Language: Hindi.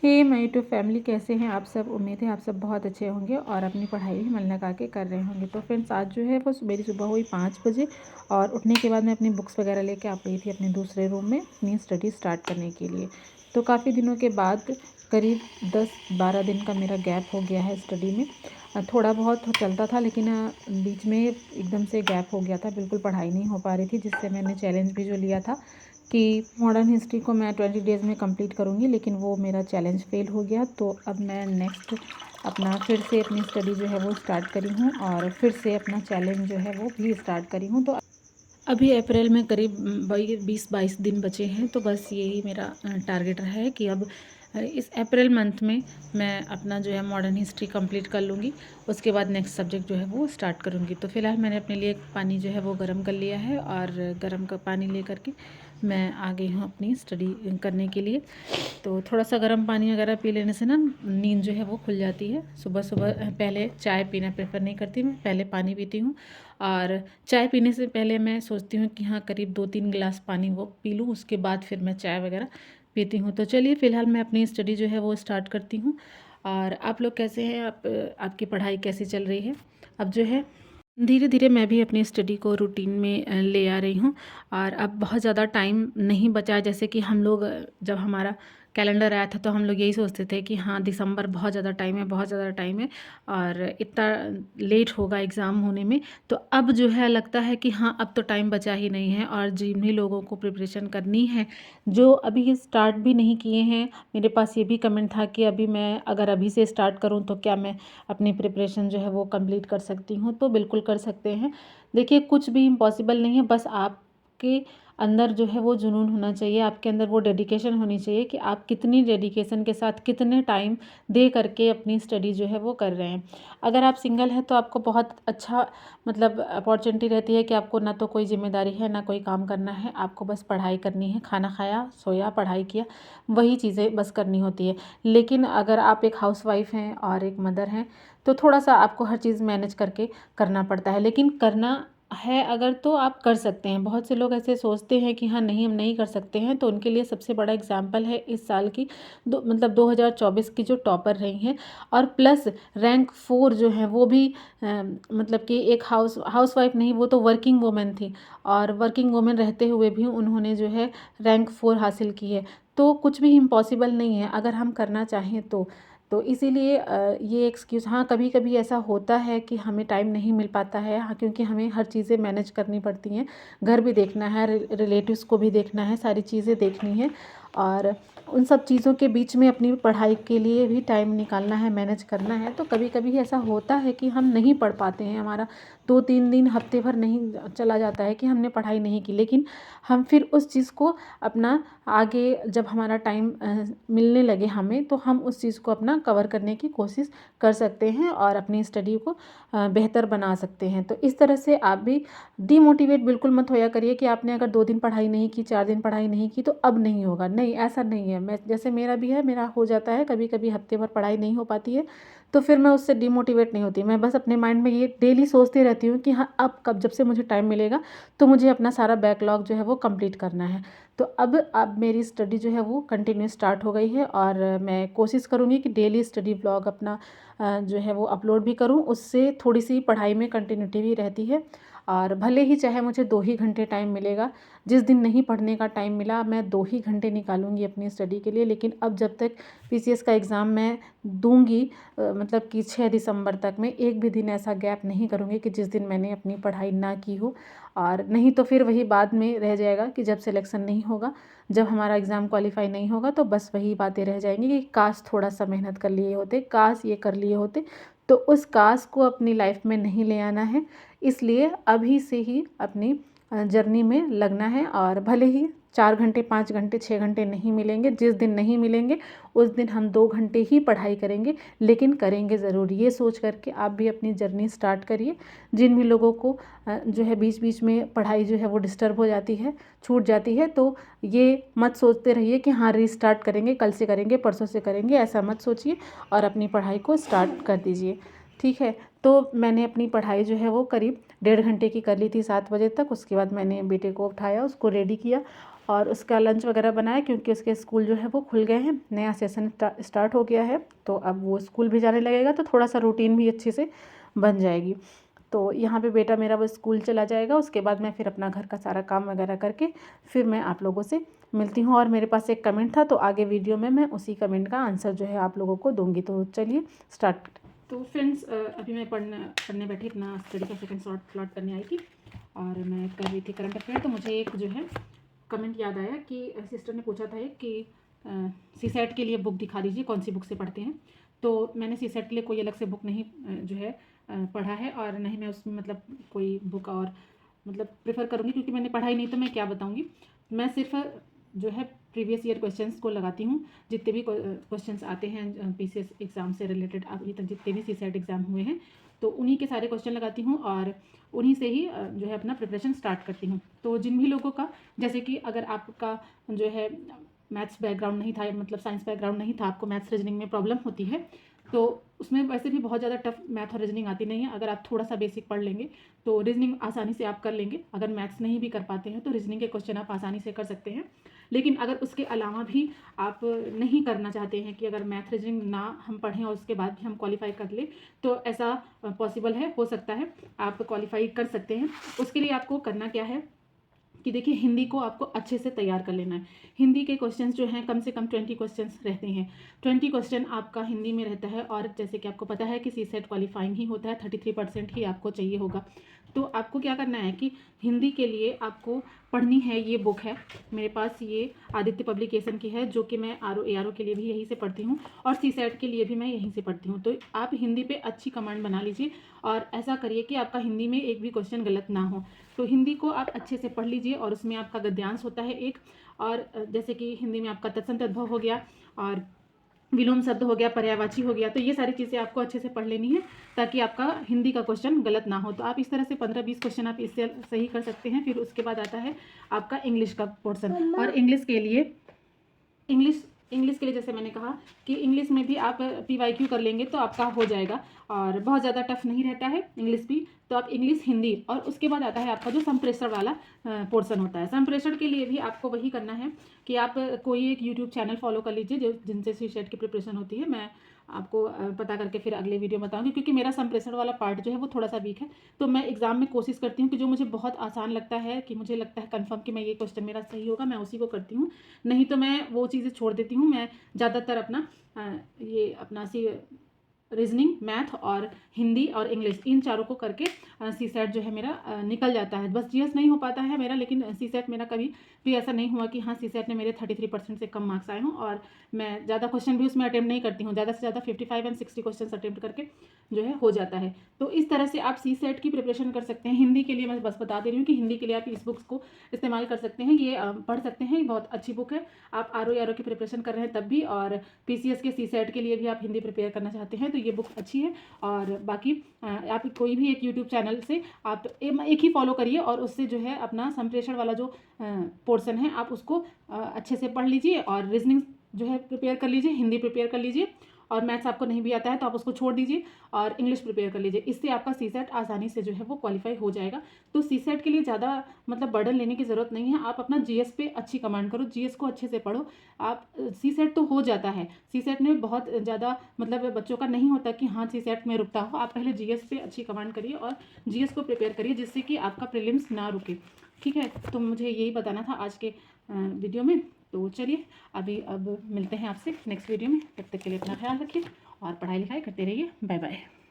हे माय यूट्यूब फैमिली, कैसे हैं आप सब। उम्मीद है आप सब बहुत अच्छे होंगे और अपनी पढ़ाई भी मन लगा के कर रहे होंगे। तो फ्रेंड्स, आज जो है वो मेरी सुबह हुई 5 बजे और उठने के बाद मैं अपनी बुक्स वगैरह लेके आ गई थी अपने दूसरे रूम में अपनी स्टडी स्टार्ट करने के लिए। तो काफ़ी दिनों के बाद करीब 10-12 दिन का मेरा गैप हो गया है स्टडी में। थोड़ा बहुत चलता था, लेकिन बीच में एकदम से गैप हो गया था, बिल्कुल पढ़ाई नहीं हो पा रही थी। जिससे मैंने चैलेंज भी जो लिया था कि मॉडर्न हिस्ट्री को मैं 20 डेज़ में कंप्लीट करूँगी, लेकिन वो मेरा चैलेंज फेल हो गया। तो अब मैं नेक्स्ट अपना फिर से अपनी स्टडी जो है वो स्टार्ट करी हूँ और फिर से अपना चैलेंज जो है वो भी स्टार्ट करी हूँ। तो अभी अप्रैल में करीब 20-22 दिन बचे हैं। तो बस यही मेरा टारगेट रहा है कि अब इस अप्रैल मंथ में मैं अपना जो है मॉडर्न हिस्ट्री कंप्लीट कर लूँगी। उसके बाद नेक्स्ट सब्जेक्ट जो है वो स्टार्ट करूँगी। तो फ़िलहाल मैंने अपने लिए पानी जो है वो गर्म कर लिया है और गर्म का पानी ले करके मैं आ गई हूँ अपनी स्टडी करने के लिए। तो थोड़ा सा गर्म पानी वगैरह पी लेने से ना नींद जो है वो खुल जाती है। सुबह सुबह पहले चाय पीना प्रेफर नहीं करती मैं, पहले पानी पीती हूँ। और चाय पीने से पहले मैं सोचती हूँ कि हाँ, करीब 2-3 गिलास पानी वो पी लूँ, उसके बाद फिर मैं चाय वगैरह पीती हूँ। तो चलिए फ़िलहाल मैं अपनी स्टडी जो है वो स्टार्ट करती हूँ। और आप लोग कैसे हैं, आपकी पढ़ाई कैसी चल रही है। अब जो है धीरे धीरे मैं भी अपनी स्टडी को रूटीन में ले आ रही हूँ। और अब बहुत ज़्यादा टाइम नहीं बचा है। जैसे कि हम लोग जब हमारा कैलेंडर आया था तो हम लोग यही सोचते थे कि हाँ, दिसंबर बहुत ज़्यादा टाइम है, बहुत ज़्यादा टाइम है और इतना लेट होगा एग्ज़ाम होने में। तो अब जो है लगता है कि हाँ, अब तो टाइम बचा ही नहीं है। और जिन भी लोगों को प्रिपरेशन करनी है, जो अभी स्टार्ट भी नहीं किए हैं, मेरे पास ये भी कमेंट था कि अभी मैं अगर अभी से स्टार्ट करूँ तो क्या मैं अपनी प्रिपरेशन जो है वो कंप्लीट कर सकती हूँ। तो बिल्कुल कर सकते हैं। देखिए, कुछ भी इम्पॉसिबल नहीं है, बस आपके अंदर जो है वो जुनून होना चाहिए, आपके अंदर वो डेडिकेशन होनी चाहिए कि आप कितनी डेडिकेशन के साथ कितने टाइम दे करके अपनी स्टडी जो है वो कर रहे हैं। अगर आप सिंगल हैं तो आपको बहुत अच्छा मतलब अपॉर्चुनिटी रहती है कि आपको ना तो कोई जिम्मेदारी है, ना कोई काम करना है, आपको बस पढ़ाई करनी है। खाना खाया, सोया, पढ़ाई किया, वही चीज़ें बस करनी होती है। लेकिन अगर आप एक हाउसवाइफ हैं और एक मदर हैं तो थोड़ा सा आपको हर चीज़ मैनेज करके करना पड़ता है। लेकिन करना है अगर तो आप कर सकते हैं। बहुत से लोग ऐसे सोचते हैं कि हाँ, नहीं, हम नहीं कर सकते हैं। तो उनके लिए सबसे बड़ा एग्जाम्पल है इस साल की 2024 की जो टॉपर रही हैं और प्लस रैंक 4 जो है वो भी मतलब कि एक हाउसवाइफ नहीं, वो तो वर्किंग वुमेन थी। और वर्किंग वुमेन रहते हुए भी उन्होंने जो है रैंक 4 हासिल की है। तो कुछ भी इम्पॉसिबल नहीं है अगर हम करना चाहें तो इसीलिए ये एक्सक्यूज़, हाँ, कभी कभी ऐसा होता है कि हमें टाइम नहीं मिल पाता है। हाँ, क्योंकि हमें हर चीज़ें मैनेज करनी पड़ती हैं, घर भी देखना है, रिलेटिव्स को भी देखना है, सारी चीज़ें देखनी है। और उन सब चीज़ों के बीच में अपनी पढ़ाई के लिए भी टाइम निकालना है, मैनेज करना है। तो कभी कभी ऐसा होता है कि हम नहीं पढ़ पाते हैं, हमारा 2-3 दिन, हफ्ते भर नहीं चला जाता है कि हमने पढ़ाई नहीं की। लेकिन हम फिर उस चीज़ को अपना आगे जब हमारा टाइम मिलने लगे हमें, तो हम उस चीज़ को अपना कवर करने की कोशिश कर सकते हैं और अपनी स्टडी को बेहतर बना सकते हैं। तो इस तरह से आप भी डीमोटिवेट बिल्कुल मत होया करिए कि आपने अगर 2 दिन पढ़ाई नहीं की, 4 दिन पढ़ाई नहीं की तो अब नहीं होगा। नहीं, ऐसा नहीं है। मैं जैसे मेरा भी है, मेरा हो जाता है कभी कभी, हफ्ते भर पढ़ाई नहीं हो पाती है तो फिर मैं उससे डीमोटिवेट नहीं होती। मैं बस अपने माइंड में ये डेली सोचती रहती हूँ कि हाँ, अब कब जब से मुझे टाइम मिलेगा तो मुझे अपना सारा बैकलॉग जो है वो कंप्लीट करना है। तो अब मेरी स्टडी जो है वो कंटिन्यू स्टार्ट हो गई है और मैं कोशिश करूँगी कि डेली स्टडी ब्लॉग अपना जो है वो अपलोड भी करूँ। उससे थोड़ी सी पढ़ाई में कंटिन्यूटी भी रहती है। और भले ही चाहे मुझे 2 ही घंटे टाइम मिलेगा, जिस दिन नहीं पढ़ने का टाइम मिला मैं 2 ही घंटे निकालूंगी अपनी स्टडी के लिए। लेकिन अब जब तक पीसीएस का एग्ज़ाम मैं दूंगी, मतलब कि 6 दिसंबर तक, मैं एक भी दिन ऐसा गैप नहीं करूँगी कि जिस दिन मैंने अपनी पढ़ाई ना की हो। और नहीं तो फिर वही बाद में रह जाएगा कि जब सिलेक्शन नहीं होगा, जब हमारा एग्ज़ाम क्वालिफाई नहीं होगा, तो बस वही बातें रह जाएंगी कि काश थोड़ा सा मेहनत कर लिए होते, काश ये कर लिए होते। तो उस काश को अपनी लाइफ में नहीं ले आना है। इसलिए अभी से ही अपनी जर्नी में लगना है। और भले ही 4 घंटे, 5 घंटे, 6 घंटे नहीं मिलेंगे, जिस दिन नहीं मिलेंगे उस दिन हम 2 घंटे ही पढ़ाई करेंगे, लेकिन करेंगे ज़रूर। ये सोच करके आप भी अपनी जर्नी स्टार्ट करिए। जिन भी लोगों को जो है बीच बीच में पढ़ाई जो है वो डिस्टर्ब हो जाती है, छूट जाती है, तो ये मत सोचते रहिए कि हाँ, रीस्टार्ट करेंगे, कल से करेंगे, परसों से करेंगे, ऐसा मत सोचिए और अपनी पढ़ाई को स्टार्ट कर दीजिए। ठीक है। तो मैंने अपनी पढ़ाई जो है वो करीब 1.5 घंटे की कर ली थी 7 बजे तक। उसके बाद मैंने बेटे को उठाया, उसको रेडी किया और उसका लंच वगैरह बनाया, क्योंकि उसके स्कूल जो है वो खुल गए हैं, नया सेशन स्टार्ट हो गया है, तो अब वो स्कूल भी जाने लगेगा, तो थोड़ा सा रूटीन भी अच्छे से बन जाएगी। तो यहाँ पे बेटा मेरा वो स्कूल चला जाएगा, उसके बाद मैं फिर अपना घर का सारा काम वगैरह करके फिर मैं आप लोगों से मिलती हूँ। और मेरे पास एक कमेंट था, तो आगे वीडियो में मैं उसी कमेंट का आंसर जो है आप लोगों को दूँगी। तो चलिए स्टार्ट। तो फ्रेंड्स, अभी मैं पढ़ने बैठी, अपना स्टडी का सेकंड स्लॉट करने आई थी और मैं कर रही थी करंट अफेयर। तो मुझे एक जो है कमेंट याद आया कि सिस्टर ने पूछा था कि सीसेट के लिए बुक दिखा दीजिए, कौन सी बुक से पढ़ते हैं। तो मैंने सीसेट के लिए कोई अलग से बुक नहीं जो है पढ़ा है, और नहीं मैं उसमें मतलब कोई बुक और मतलब प्रेफर करूँगी, क्योंकि मैंने पढ़ा ही नहीं, तो मैं क्या बताऊँगी। मैं सिर्फ जो है प्रीवियस ईयर क्वेश्चंस को लगाती हूँ, जितने भी क्वेश्चंस आते हैं पीसीएस एग्ज़ाम से रिलेटेड अभी तक जितने भी सीसेट एग्ज़ाम हुए हैं, तो उन्हीं के सारे क्वेश्चन लगाती हूँ और उन्हीं से ही जो है अपना प्रिपरेशन स्टार्ट करती हूँ। तो जिन भी लोगों का, जैसे कि अगर आपका जो है मैथ्स बैकग्राउंड नहीं था, मतलब साइंस बैकग्राउंड नहीं था, आपको मैथ्स रीजनिंग में प्रॉब्लम होती है, तो उसमें वैसे भी बहुत ज़्यादा टफ मैथ और रीजनिंग आती नहीं है। अगर आप थोड़ा सा बेसिक पढ़ लेंगे तो रीजनिंग आसानी से आप कर लेंगे। अगर मैथ्स नहीं भी कर पाते हैं तो रीजनिंग के क्वेश्चन आप आसानी से कर सकते हैं। लेकिन अगर उसके अलावा भी आप नहीं करना चाहते हैं कि अगर मैथ रीजनिंग ना हम पढ़ें और उसके बाद भी हम क्वालिफाई कर ले, तो ऐसा पॉसिबल है, हो सकता है, आप क्वालिफाई कर सकते हैं। उसके लिए आपको करना क्या है कि देखिए, हिंदी को आपको अच्छे से तैयार कर लेना है। हिंदी के क्वेश्चंस जो हैं कम से कम 20 क्वेश्चंस रहते हैं। 20 क्वेश्चन आपका हिंदी में रहता है, और जैसे कि आपको पता है कि सीसेट क्वालिफाइंग ही होता है, 33% ही आपको चाहिए होगा। तो आपको क्या करना है कि हिंदी के लिए आपको पढ़नी है, ये बुक है मेरे पास, ये आदित्य पब्लिकेशन की है, जो कि मैं ARO के लिए भी यहीं से पढ़ती हूँ और सीसेट के लिए भी मैं यहीं से पढ़ती हूँ। तो आप हिंदी पे अच्छी कमांड बना लीजिए और ऐसा करिए कि आपका हिंदी में एक भी क्वेश्चन गलत ना हो। तो हिंदी को आप अच्छे से पढ़ लीजिए, और उसमें आपका गद्यांश होता है एक, और जैसे कि हिंदी में आपका तत्सम तद्भव हो गया और विलोम शब्द हो गया, पर्यायवाची हो गया, तो ये सारी चीज़ें आपको अच्छे से पढ़ लेनी है ताकि आपका हिंदी का क्वेश्चन गलत ना हो। तो आप इस तरह से 15-20 क्वेश्चन आप इससे सही कर सकते हैं। फिर उसके बाद आता है आपका इंग्लिश का पोर्सन, और इंग्लिश के लिए जैसे मैंने कहा कि इंग्लिश में भी आप PYQ कर लेंगे तो आपका हो जाएगा, और बहुत ज़्यादा टफ नहीं रहता है इंग्लिश भी। तो आप इंग्लिश, हिंदी, और उसके बाद आता है आपका जो संप्रेषण वाला पोर्शन होता है। संप्रेषण के लिए भी आपको वही करना है कि आप कोई एक यूट्यूब चैनल फॉलो कर लीजिए जो जिनसे सीसेट की प्रिपरेशन होती है। मैं आपको पता करके फिर अगले वीडियो में बताऊंगी, क्योंकि मेरा संप्रेषण वाला पार्ट जो है वो थोड़ा सा वीक है। तो मैं एग्जाम में कोशिश करती हूँ कि जो मुझे बहुत आसान लगता है, कि मुझे लगता है कन्फर्म कि मैं ये क्वेश्चन मेरा सही होगा, मैं उसी को करती हूँ, नहीं तो मैं वो चीज़ें छोड़ देती हूँ। मैं ज़्यादातर अपना ये अपना रीजनिंग, मैथ और हिंदी और इंग्लिश, इन चारों को करके सीसेट जो है मेरा निकल जाता है। बस जीएस नहीं हो पाता है मेरा, लेकिन सीसेट मेरा कभी भी ऐसा नहीं हुआ कि हाँ सीसेट ने मेरे 33% से कम मार्क्स आए हों, और मैं ज़्यादा क्वेश्चन भी उसमें अटेम्प्ट नहीं करती हूँ। ज़्यादा से ज़्यादा 55 और 60 क्वेश्चन अटेम्प्ट करके जो है हो जाता है। तो इस तरह से आप सीसेट की प्रिपरेशन कर सकते हैं। हिंदी के लिए मैं बस बता दे रही हूँ कि हिंदी के लिए आप इस बुक्स को इस्तेमाल कर सकते हैं, ये पढ़ सकते हैं, ये बहुत अच्छी बुक है। आप ARO की प्रिपरेशन कर रहे हैं तब भी, और PCS के सीसेट के लिए भी आप हिंदी प्रिपेयर करना चाहते हैं तो ये बुक अच्छी है। और बाकी आप कोई भी एक यूट्यूब चैनल से आप एक ही फॉलो करिए, और उससे जो है अपना संप्रेषण वाला जो पोर्शन है आप उसको अच्छे से पढ़ लीजिए, और रीजनिंग जो है प्रिपेयर कर लीजिए, हिंदी प्रिपेयर कर लीजिए, और मैथ्स आपको नहीं भी आता है तो आप उसको छोड़ दीजिए, और इंग्लिश प्रिपेयर कर लीजिए। इससे आपका सीसेट आसानी से जो है वो क्वालिफाई हो जाएगा। तो सीसेट के लिए ज़्यादा मतलब बर्डन लेने की ज़रूरत नहीं है। आप अपना जीएस पे अच्छी कमांड करो, जीएस को अच्छे से पढ़ो। आप सीसेट तो हो जाता है, सीसेट में बहुत ज़्यादा मतलब बच्चों का नहीं होता कि हाँ सीसेट में रुकता हो। आप पहले जीएस पे अच्छी कमांड करिए और जीएस को प्रिपेयर करिए, जिससे कि आपका प्रीलिम्स ना रुके। ठीक है, तो मुझे यही बताना था आज के वीडियो में। तो चलिए अब मिलते हैं आपसे नेक्स्ट वीडियो में। तब तक के लिए अपना ख्याल रखिए और पढ़ाई लिखाई करते रहिए। Bye bye.